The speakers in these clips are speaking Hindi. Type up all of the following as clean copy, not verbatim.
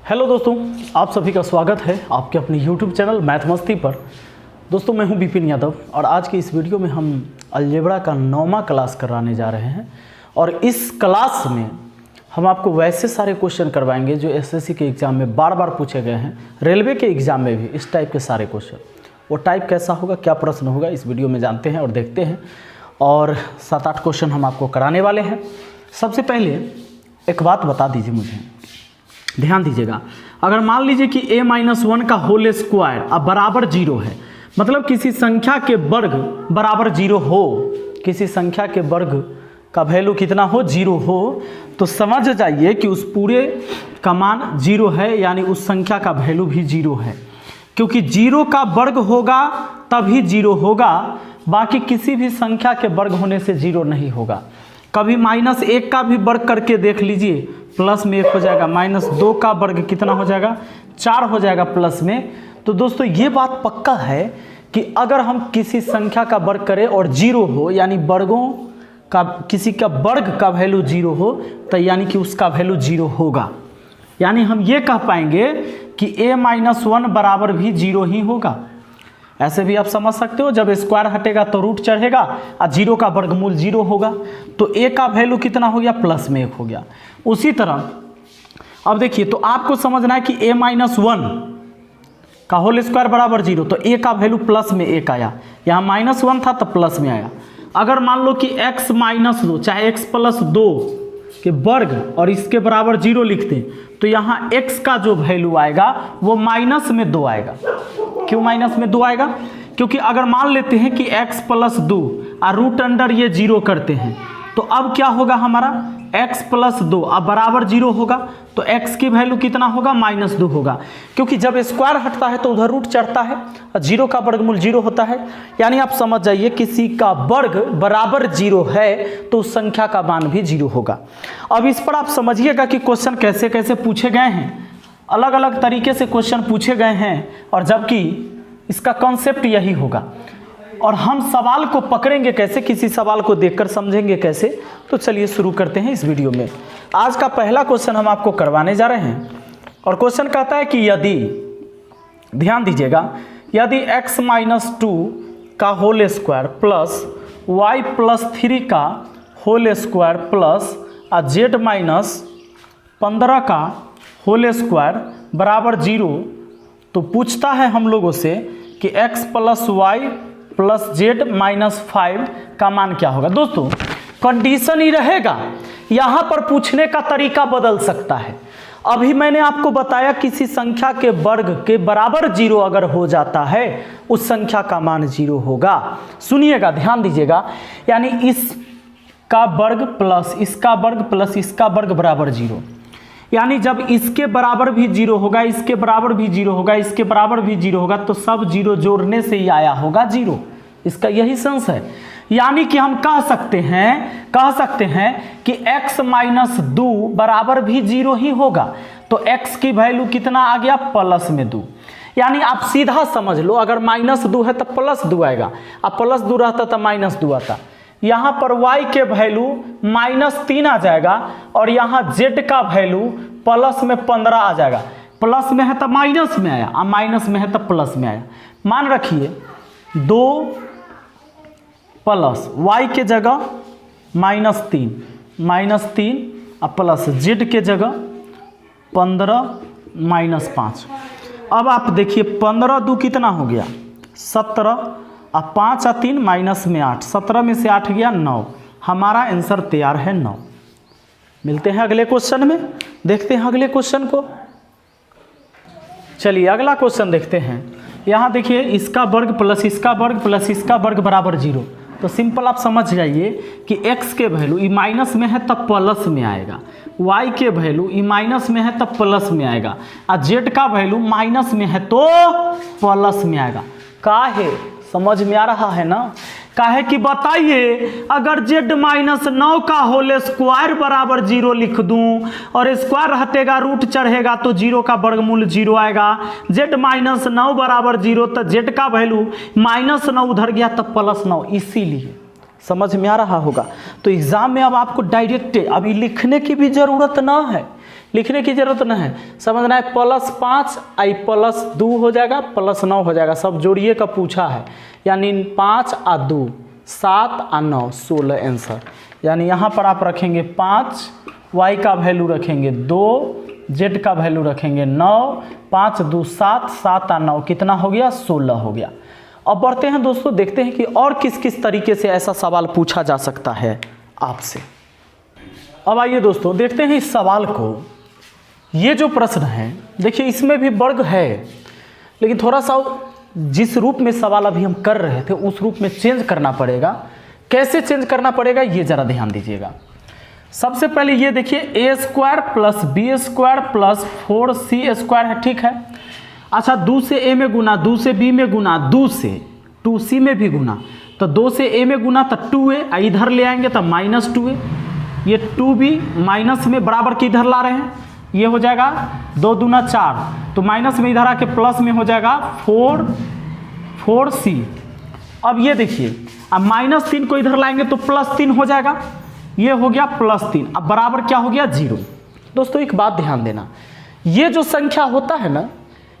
हेलो दोस्तों, आप सभी का स्वागत है आपके अपने YouTube चैनल मैथ मस्ती पर। दोस्तों मैं हूं विपिन यादव और आज की इस वीडियो में हम अलजेब्रा का 9वां क्लास कराने जा रहे हैं। और इस क्लास में हम आपको वैसे सारे क्वेश्चन करवाएंगे जो एसएससी के एग्ज़ाम में बार बार पूछे गए हैं, रेलवे के एग्ज़ाम में भी इस टाइप के सारे क्वेश्चन। वो टाइप कैसा होगा, क्या प्रश्न होगा, इस वीडियो में जानते हैं और देखते हैं। और 7-8 क्वेश्चन हम आपको कराने वाले हैं। सबसे पहले एक बात बता दीजिए, मुझे ध्यान दीजिएगा। अगर मान लीजिए कि a-1 का होल स्क्वायर अब बराबर 0 है, मतलब किसी संख्या के वर्ग बराबर 0 हो, किसी संख्या के वर्ग का वैल्यू कितना हो, 0 हो, तो समझ जाइए कि उस पूरे का मान 0 है, यानी उस संख्या का वैल्यू भी 0 है। क्योंकि 0 का वर्ग होगा तभी 0 होगा, बाकी किसी भी संख्या के वर्ग होने से 0 नहीं होगा। कभी -1 का भी वर्ग करके देख लीजिए, प्लस में 1 हो जाएगा। -2 का वर्ग कितना हो जाएगा, 4 हो जाएगा प्लस में। तो दोस्तों ये बात पक्का है कि अगर हम किसी संख्या का वर्ग करें और 0 हो, यानी वर्गों का किसी का वर्ग का वैल्यू 0 हो, तो यानी कि उसका वैल्यू 0 होगा। यानी हम ये कह पाएंगे कि a-1 बराबर भी 0 ही होगा। ऐसे भी आप समझ सकते हो, जब स्क्वायर हटेगा तो रूट चढ़ेगा और 0 का वर्गमूल 0 होगा, तो a का वैल्यू कितना हो गया, प्लस में 1 हो गया। उसी तरह अब देखिए, तो आपको समझना है कि a-1 का होल स्क्वायर बराबर 0, तो a का वैल्यू प्लस में 1 आया। यहाँ -1 था तो प्लस में आया। अगर मान लो कि x-2 चाहे x+2 के वर्ग और इसके बराबर 0 लिखते हैं, तो यहाँ x का जो वैल्यू आएगा वो -2 आएगा। क्यों -2 आएगा? क्योंकि अगर मान लेते हैं कि x+2 और रूट अंडर ये 0 करते हैं, तो अब क्या होगा हमारा, x+2 अब बराबर 0 होगा, तो x की वैल्यू कितना होगा, -2 होगा। क्योंकि जब स्क्वायर हटता है तो उधर रूट चढ़ता है और 0 का वर्गमूल 0 होता है। यानी आप समझ जाइए, किसी का वर्ग बराबर 0 है तो उस संख्या का मान भी 0 होगा। अब इस पर आप समझिएगा कि क्वेश्चन कैसे कैसे पूछे गए हैं, अलग अलग तरीके से क्वेश्चन पूछे गए हैं, और जबकि इसका कॉन्सेप्ट यही होगा। और हम सवाल को पकड़ेंगे कैसे, किसी सवाल को देखकर समझेंगे कैसे। तो चलिए शुरू करते हैं इस वीडियो में। आज का पहला क्वेश्चन हम आपको करवाने जा रहे हैं, और क्वेश्चन कहता है कि यदि, ध्यान दीजिएगा, यदि x-2 का होल स्क्वायर प्लस y+3 का होल स्क्वायर प्लस z-15 का होल स्क्वायर बराबर 0, तो पूछता है हम लोगों से कि x + y + z-5 का मान क्या होगा। दोस्तों कंडीशन ही रहेगा, यहाँ पर पूछने का तरीका बदल सकता है। अभी मैंने आपको बताया किसी संख्या के वर्ग के बराबर 0 अगर हो जाता है, उस संख्या का मान 0 होगा। सुनिएगा, ध्यान दीजिएगा, यानी इसका वर्ग प्लस इसका वर्ग प्लस इसका वर्ग बराबर 0, यानी जब इसके बराबर भी 0 होगा, इसके बराबर भी 0 होगा, इसके बराबर भी 0 होगा, तो सब 0 जोड़ने से ही आया होगा 0। इसका यही सेंस है। यानी कि हम कह सकते हैं कि x-2 बराबर भी 0 ही होगा, तो x की वैल्यू कितना आ गया, +2। यानी आप सीधा समझ लो, अगर -2 है तो +2 आएगा, अब +2 रहता तो -2 आता। यहाँ पर y के वैल्यू -3 आ जाएगा, और यहाँ z का वैल्यू प्लस में 15 आ जाएगा। प्लस में है तो माइनस में आया, और माइनस में है तो प्लस में आया। मान रखिए 2 प्लस y के जगह -3 और प्लस z के जगह 15 -5। अब आप देखिए 15×2 कितना हो गया, 17, अब 5 और 3 माइनस में 8, 17 में से 8 गया 9। हमारा आंसर तैयार है 9। मिलते हैं अगले क्वेश्चन में, देखते हैं अगले क्वेश्चन को। चलिए अगला क्वेश्चन देखते हैं। यहाँ देखिए, इसका वर्ग प्लस इसका वर्ग प्लस इसका वर्ग बराबर 0, तो सिंपल आप समझ जाइए कि x के वैल्यू ई माइनस में है तब प्लस में आएगा, y के वैल्यू ई माइनस में है तब प्लस में आएगा, और z का वैल्यू माइनस में है तो प्लस में आएगा। काहे, समझ में आ रहा है ना? काहे कि बताइए, अगर z-9 का होल स्क्वायर बराबर 0 लिख दूं और स्क्वायर हटेगा रूट चढ़ेगा तो 0 का वर्गमूल 0 आएगा। z-9 बराबर 0, तो z का वैल्यू -9 उधर गया तब +9, इसीलिए समझ में आ रहा होगा। तो एग्जाम में अब आपको डायरेक्ट अभी लिखने की भी जरूरत ना है, लिखने की जरूरत नहीं है, समझना है। +5 आई +2 हो जाएगा, +9 हो जाएगा, सब जोड़िए का पूछा है। यानी 5 और 2 7 और 9 16 आंसर। यानी यहाँ पर आप रखेंगे 5, y का वैल्यू रखेंगे 2, z का वैल्यू रखेंगे 9, 5 2 7, 7 और 9 कितना हो गया? 16 हो गया। अब बढ़ते हैं दोस्तों, देखते हैं कि और किस किस तरीके से ऐसा सवाल पूछा जा सकता है आपसे। अब आइए दोस्तों देखते हैं इस सवाल को। ये जो प्रश्न है देखिए, इसमें भी वर्ग है, लेकिन थोड़ा सा जिस रूप में सवाल अभी हम कर रहे थे उस रूप में चेंज करना पड़ेगा। कैसे चेंज करना पड़ेगा ये ज़रा ध्यान दीजिएगा। सबसे पहले ये देखिए, a² + b² + 4c² है, ठीक है। अच्छा, 2 से a में गुना, 2 से b में गुना, 2 से 2c में भी गुना, तो 2 से a में गुना तो 2a, इधर ले आएंगे तो -2a, ये 2b माइनस में बराबर के इधर ला रहे हैं, ये हो जाएगा 2 दूना 4, तो माइनस में इधर आके प्लस में हो जाएगा 4c। अब ये देखिए, अब -3 को इधर लाएंगे तो +3 हो जाएगा, ये हो गया +3। अब बराबर क्या हो गया? 0। दोस्तों एक बात ध्यान देना, ये जो संख्या होता है ना,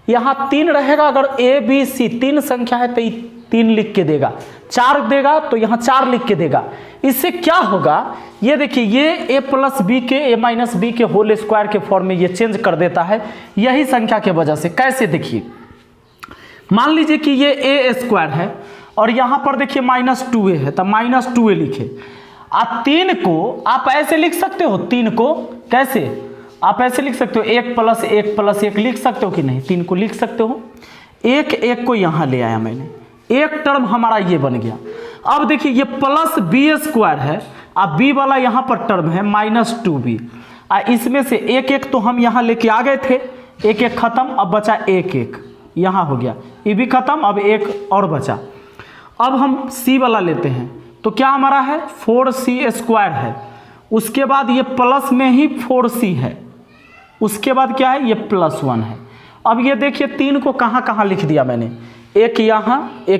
यहाँ 3 रहेगा, अगर a b c 3 संख्या है तो 3 लिख के देगा, 4 देगा तो यहाँ 4 लिख के देगा। इससे क्या होगा, ये देखिए, ये a + b के a - b के होल स्क्वायर के फॉर्म में ये चेंज कर देता है, यही संख्या के वजह से। कैसे? देखिए, मान लीजिए कि ये a² है और यहाँ पर देखिए -2a है, तो -2a लिखे। आप 3 को आप ऐसे लिख सकते हो, 3 को कैसे आप ऐसे लिख सकते हो, 1 + 1 + 1 लिख सकते हो कि नहीं? 3 को लिख सकते हो। 1 को यहाँ ले आया मैंने, एक टर्म हमारा ये बन गया। अब देखिए, ये +b² है, अब b वाला यहाँ पर टर्म है -2b, इसमें से 1 तो हम यहाँ लेके आ गए थे, 1 खत्म, अब बचा 1 यहाँ हो गया, ये भी खत्म, अब 1 और बचा। अब हम c वाला लेते हैं, तो क्या हमारा है? 4c² है, उसके बाद ये प्लस में ही 4c है, उसके बाद क्या है? ये +1 है। अब ये देखिए, 3 को कहाँ कहाँ लिख दिया मैंने, 1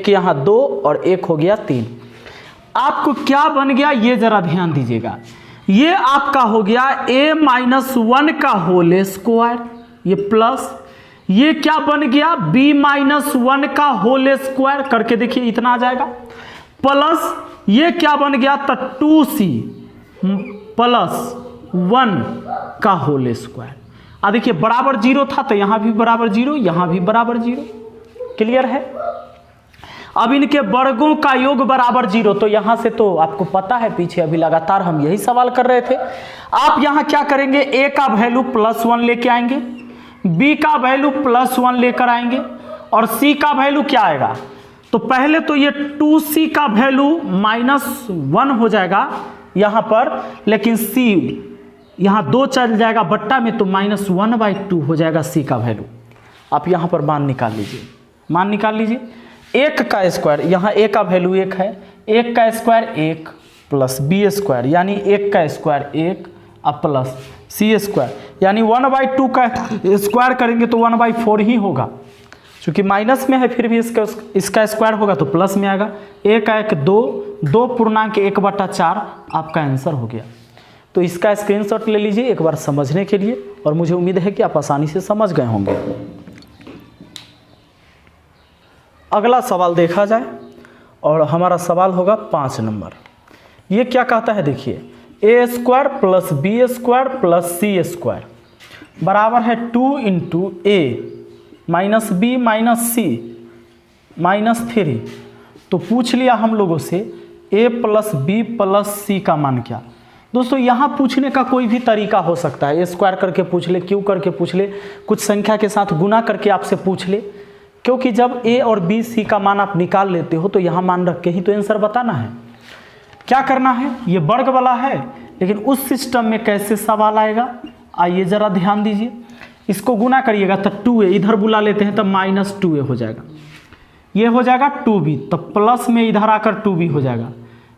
यहाँ 2 और 1 हो गया 3। आपको क्या बन गया ये जरा ध्यान दीजिएगा, ये आपका हो गया a - 1 का होल स्क्वायर, ये प्लस, ये क्या बन गया? b - 1 का होल स्क्वायर, करके देखिए इतना आ जाएगा, प्लस ये क्या बन गया? तो 2c + 1 का होल स्क्वायर। देखिए बराबर 0 था, तो यहाँ भी बराबर 0, यहाँ भी बराबर 0। क्लियर है? अब इनके वर्गों का योग बराबर 0, तो यहाँ से तो आपको पता है, पीछे अभी लगातार हम यही सवाल कर रहे थे। आप यहाँ क्या करेंगे? a का वैल्यू +1 लेके आएंगे, b का वैल्यू +1 लेकर आएंगे, और c का वैल्यू क्या आएगा? तो पहले तो ये 2c का वैल्यू -1 हो जाएगा यहाँ पर, लेकिन c यहाँ 2 चल जाएगा बट्टा में, तो -1/2 हो जाएगा c का वैल्यू। आप यहाँ पर मान निकाल लीजिए, मान निकाल लीजिए। 1 का स्क्वायर, यहाँ a का वैल्यू 1 है, 1 का स्क्वायर 1 + b², यानी 1 का स्क्वायर 1 और प्लस c², यानी 1/2 का स्क्वायर करेंगे तो 1/4 ही होगा, क्योंकि माइनस में है, फिर भी इसका स्क्वायर होगा तो प्लस में आएगा। 1 का 1 2, 2.1/4 आपका आंसर हो गया। तो इसका स्क्रीनशॉट ले लीजिए एक बार समझने के लिए, और मुझे उम्मीद है कि आप आसानी से समझ गए होंगे। अगला सवाल देखा जाए, और हमारा सवाल होगा 5 नंबर। ये क्या कहता है? देखिए, a² + b² + c² बराबर है 2 × a - b - c -3। तो पूछ लिया हम लोगों से a + b + c का मान क्या। दोस्तों यहाँ पूछने का कोई भी तरीका हो सकता है, a² करके पूछ ले, q करके पूछ ले, कुछ संख्या के साथ गुना करके आपसे पूछ ले, क्योंकि जब a और b c का मान आप निकाल लेते हो तो यहाँ मान रख के ही तो आंसर बताना है। क्या करना है? ये वर्ग वाला है, लेकिन उस सिस्टम में कैसे सवाल आएगा आइए ज़रा ध्यान दीजिए। इसको गुना करिएगा तो 2a, इधर बुला लेते हैं तो -2a हो जाएगा, ये हो जाएगा 2b, तो प्लस में इधर आकर 2b हो जाएगा,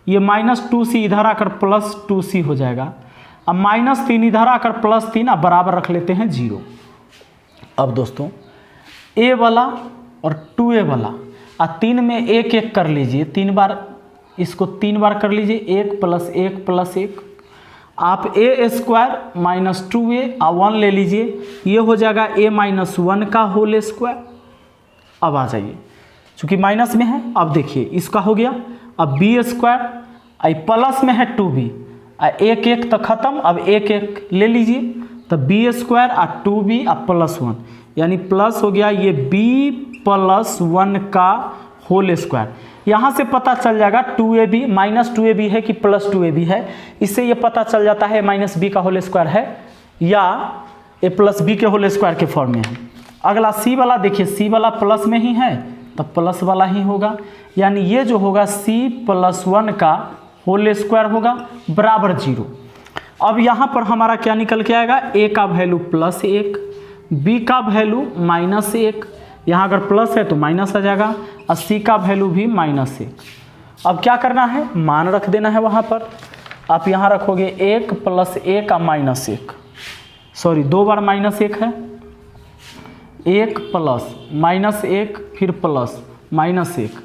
ये -2c इधर आकर +2c हो जाएगा, अब -3 इधर आकर +3, अब बराबर रख लेते हैं 0। अब दोस्तों a वाला और 2a वाला, 3 में 1 1 कर लीजिए, 3 बार इसको 3 बार कर लीजिए, 1 + 1 + 1, आप ए स्क्वायर माइनस 2a 1 ले लीजिए, ये हो जाएगा a माइनस 1 का होल स्क्वायर। अब आ जाइए, चूँकि माइनस में है, अब देखिए इसका हो गया। अब बी स्क्वायर आई प्लस में है 2b, एक एक तो खत्म, अब एक एक ले लीजिए, तो बी स्क्वायर और 2b और प्लस 1, यानी प्लस हो गया ये b प्लस 1 का होल स्क्वायर। यहाँ से पता चल जाएगा 2ab माइनस 2ab है कि प्लस 2ab है, इससे ये पता चल जाता है माइनस b का होल स्क्वायर है या ए प्लस b के होल स्क्वायर के फॉर्म में है। अगला c वाला देखिए, c वाला प्लस में ही है तो प्लस वाला ही होगा, यानी ये जो होगा c प्लस 1 का होल स्क्वायर होगा बराबर 0। अब यहाँ पर हमारा क्या निकल के आएगा, a का वैल्यू +1, b का वैल्यू -1, यहाँ अगर प्लस है तो माइनस आ जाएगा, और c का वैल्यू भी -1। अब क्या करना है, मान रख देना है वहाँ पर। आप यहाँ रखोगे 1 + a का -1, सॉरी 2 बार -1 है, 1 प्लस -1 फिर प्लस -1,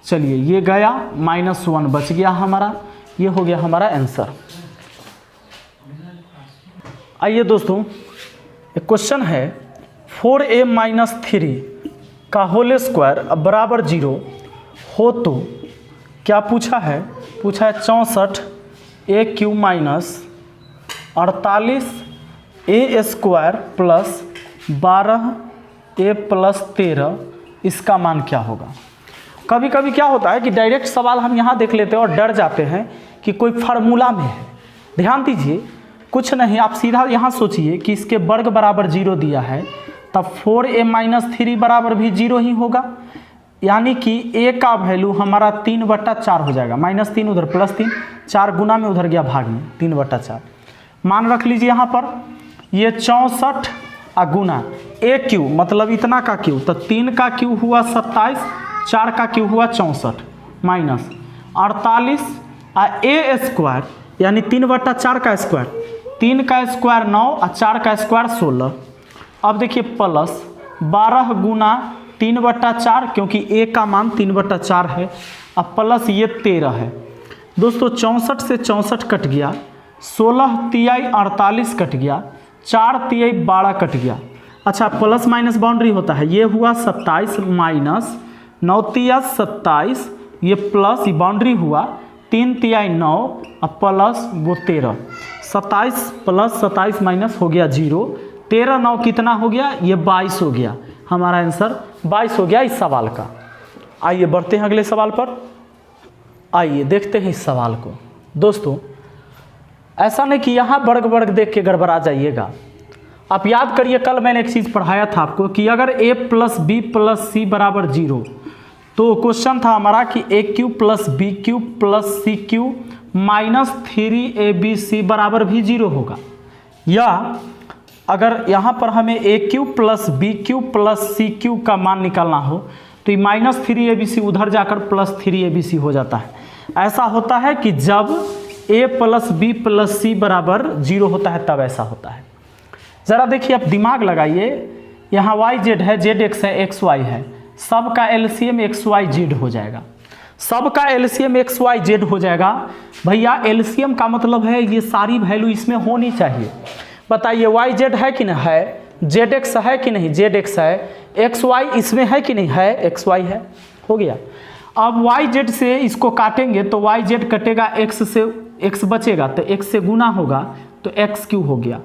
चलिए ये गया, -1 बच गया हमारा, ये हो गया हमारा आंसर। आइए दोस्तों, एक क्वेश्चन है 4a - 3 का होल स्क्वायर बराबर 0 हो तो क्या पूछा है, 64 a³ minus 48 a square plus 12 a plus 13, इसका मान क्या होगा। कभी कभी क्या होता है कि डायरेक्ट सवाल हम यहाँ देख लेते हैं और डर जाते हैं कि कोई फार्मूला में है। ध्यान दीजिए, कुछ नहीं, आप सीधा यहाँ सोचिए कि इसके वर्ग बराबर 0 दिया है, तब 4a - 3 बराबर भी 0 ही होगा, यानी कि a का वैल्यू हमारा 3/4 हो जाएगा, -3 उधर +3, 4 गुना में उधर गया भाग में, 3/4 मान रख लीजिए यहाँ पर। ये 64 गुना a³ मतलब इतना का क्यू, तो 3 का क्यू हुआ 27, 4 का क्यू हुआ 64 माइनस 48 a स्क्वायर यानी 3/4 का स्क्वायर, 3 का स्क्वायर 9 और 4 का स्क्वायर 16। अब देखिए प्लस 12 गुना 3/4, क्योंकि a का मान 3/4 है, अब प्लस ये 13 है। दोस्तों 64 से 64 कट गया, 16 तिहाई 48 कट गया, 4 तिहाई 12 कट गया। अच्छा, प्लस माइनस बाउंड्री होता है, ये हुआ 27 माइनस 9 तिहाई 27, ये प्लस ये बाउंड्री हुआ 3 तिहाई 9 और प्लस वो 13, 27 प्लस 27 माइनस हो गया 0, 13 9 कितना हो गया, ये 22 हो गया। हमारा आंसर 22 हो गया इस सवाल का। आइए बढ़ते हैं अगले सवाल पर। आइए देखते हैं इस सवाल को। दोस्तों ऐसा नहीं कि यहाँ वर्ग देख के गड़बड़ा जाइएगा। आप याद करिए, कल मैंने एक चीज़ पढ़ाया था आपको कि अगर a + b + c बराबर 0, तो क्वेश्चन था हमारा कि a³ + b³ + c³ minus 3abc बराबर भी 0 होगा। या अगर यहाँ पर हमें a³ + b³ + c³ का मान निकालना हो तो ये -3abc उधर जाकर +3abc हो जाता है। ऐसा होता है कि जब a + b + c बराबर 0 होता है तब ऐसा होता है। ज़रा देखिए, आप दिमाग लगाइए, यहाँ yz है, zx है, xy है, सब का एलसीएम xyz हो जाएगा, सब का एलसीएम xyz हो जाएगा। भैया एलसीएम का मतलब है ये सारी वैल्यू इसमें होनी चाहिए। बताइए yz है कि नहीं है, zx है कि नहीं, zx है, xy इसमें है कि नहीं है, xy है, हो गया। अब yz से इसको काटेंगे तो yz कटेगा x से, x बचेगा तो x से गुना होगा तो x³ हो गया,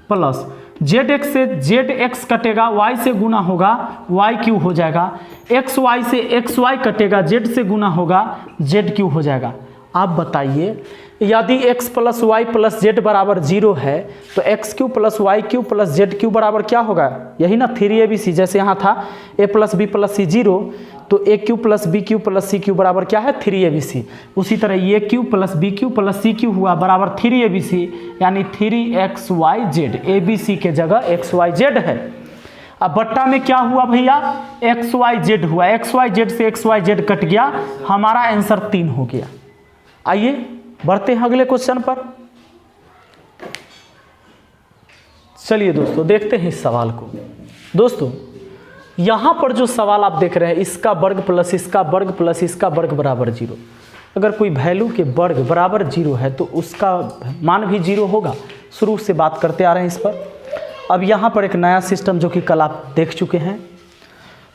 प्लस zx से zx कटेगा, y से गुना होगा y³ हो जाएगा, xy से xy कटेगा, z से गुना होगा z³ हो जाएगा। आप बताइए, यदि x + y + z बराबर 0 है तो x³ + y³ + z³ बराबर क्या होगा, यही ना 3abc। जैसे यहाँ था a + b + c 0, तो a³ + b³ + c³ बराबर क्या है 3abc। उसी तरह a³ + b³ + c³ हुआ बराबर 3abc, यानी 3xyz, abc के जगह xyz है। अब बट्टा में क्या हुआ भैया, xyz हुआ, xyz से xyz कट गया, हमारा आंसर 3 हो गया। आइए बढ़ते हैं अगले क्वेश्चन पर। चलिए दोस्तों देखते हैं इस सवाल को। दोस्तों यहाँ पर जो सवाल आप देख रहे हैं, इसका वर्ग प्लस इसका वर्ग प्लस इसका वर्ग बराबर 0, अगर कोई वैल्यू के वर्ग बराबर 0 है तो उसका मान भी 0 होगा। शुरू से बात करते आ रहे हैं इस पर। अब यहाँ पर एक नया सिस्टम जो कि कल आप देख चुके हैं,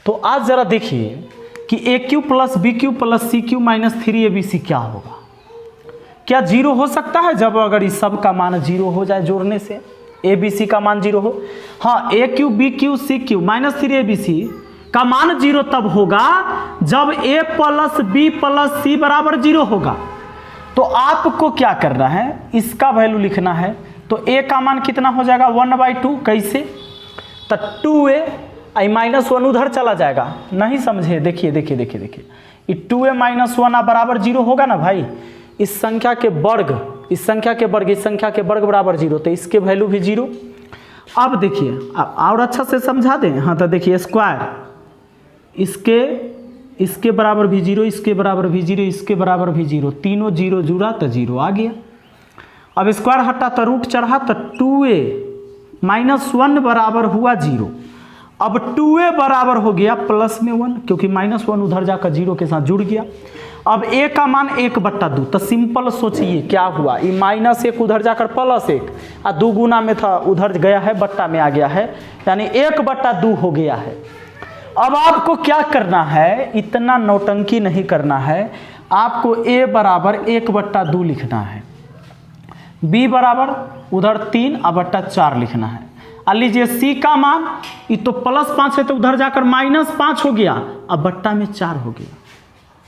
तो आज ज़रा देखिए कि AQ plus BQ plus CQ minus 3ABC क्या होगा। क्या 0 हो सकता है जब अगर इस सब का मान 0 हो जाए जोड़ने से, ABC का मान 0 हो? हाँ, AQ BQ CQ minus 3ABC का मान 0 तब होगा जब A plus B plus C बराबर 0 होगा। तो आपको क्या करना है, इसका वैल्यू लिखना है। तो A का मान कितना हो जाएगा 1/2। कैसे? तो 2A आई -1 उधर चला जाएगा। नहीं समझे? देखिए देखिए देखिए देखिए, ये 2A -1 बराबर 0 होगा ना भाई। इस संख्या के वर्ग, इस संख्या के वर्ग, इस संख्या के वर्ग बराबर 0, तो इसके वैल्यू भी 0। अब देखिए, अब और अच्छा से समझा दें। हाँ, तो देखिए स्क्वायर, इसके बराबर भी 0, इसके बराबर भी 0, इसके बराबर भी 0, तीनों 0 जुड़ा तो 0 आ गया। अब स्क्वायर हटा तो रूट चढ़ा, तो 2A -1 बराबर हुआ 0। अब 2A बराबर हो गया प्लस में 1, क्योंकि -1 उधर जाकर 0 के साथ जुड़ गया। अब A का मान 1/2, तो सिंपल सोचिए क्या हुआ, ये -1 उधर जाकर +1 और 2 गुना में था, उधर गया है बट्टा में आ गया है, यानी 1/2 हो गया है। अब आपको क्या करना है, इतना नौटंकी नहीं करना है, आपको A बराबर 1/2 लिखना है, B बराबर उधर 3/4 लिखना है। और लीजिए C का मान, ये तो +5 है तो उधर जाकर -5 हो गया, अब बट्टा में 4 हो गया।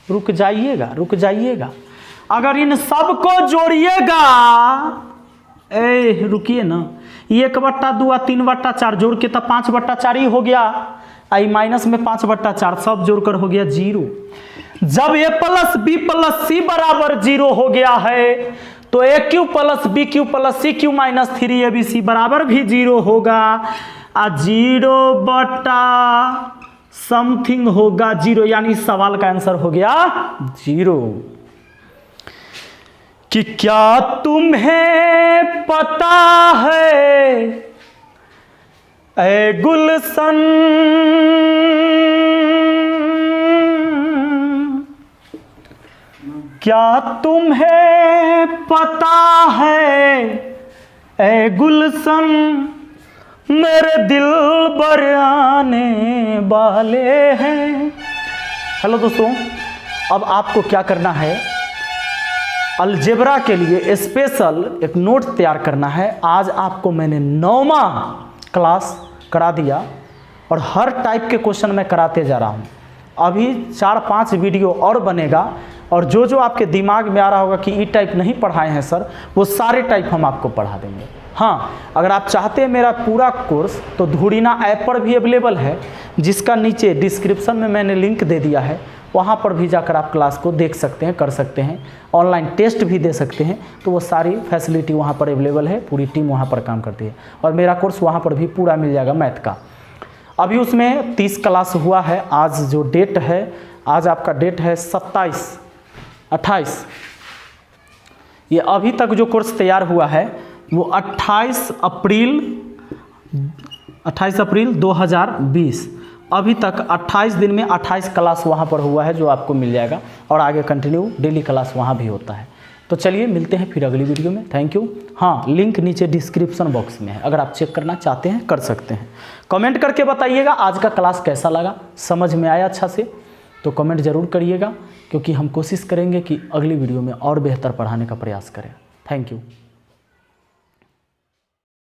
रुक जाइएगा, रुक जाइएगा, अगर इन सबको जोड़िएगा, रुकिए ना, 1/2 और 3/4 जोड़ के तो 5/4 ही हो गया। आई माइनस में 5/4 सब जोड़कर हो गया 0। जब A plus B plus C बराबर 0 हो गया है तो AQ plus BQ plus CQ minus 3ABC बराबर भी 0 होगा। 0 समथिंग होगा 0, यानी सवाल का आंसर हो गया 0। कि क्या तुम्हें पता है ऐ गुलशन, क्या तुम्हें पता है ऐ गुलशन, मेरे दिल पर आने वाले हैं। हेलो दोस्तों, अब आपको क्या करना है, अलजेब्रा के लिए स्पेशल एक नोट तैयार करना है। आज आपको मैंने 9वां क्लास करा दिया और हर टाइप के क्वेश्चन मैं कराते जा रहा हूँ। अभी 4-5 वीडियो और बनेगा और जो जो आपके दिमाग में आ रहा होगा कि ई टाइप नहीं पढ़ाए हैं सर, वो सारे टाइप हम आपको पढ़ा देंगे। हाँ, अगर आप चाहते हैं मेरा पूरा कोर्स तो धुरीना ऐप पर भी अवेलेबल है, जिसका नीचे डिस्क्रिप्शन में मैंने लिंक दे दिया है, वहाँ पर भी जाकर आप क्लास को देख सकते हैं, कर सकते हैं, ऑनलाइन टेस्ट भी दे सकते हैं। तो वो सारी फैसिलिटी वहाँ पर अवेलेबल है, पूरी टीम वहाँ पर काम करती है और मेरा कोर्स वहाँ पर भी पूरा मिल जाएगा मैथ का। अभी उसमें 30 क्लास हुआ है। आज जो डेट है, आज आपका डेट है 28। ये अभी तक जो कोर्स तैयार हुआ है वो 28 अप्रैल 2020, अभी तक 28 दिन में 28 क्लास वहाँ पर हुआ है, जो आपको मिल जाएगा और आगे कंटिन्यू डेली क्लास वहाँ भी होता है। तो चलिए मिलते हैं फिर अगली वीडियो में। Thank you. हाँ, लिंक नीचे डिस्क्रिप्शन बॉक्स में है, अगर आप चेक करना चाहते हैं कर सकते हैं। कमेंट करके बताइएगा आज का क्लास कैसा लगा, समझ में आया अच्छा से, तो कमेंट ज़रूर करिएगा, क्योंकि हम कोशिश करेंगे कि अगली वीडियो में और बेहतर पढ़ाने का प्रयास करें। Thank you.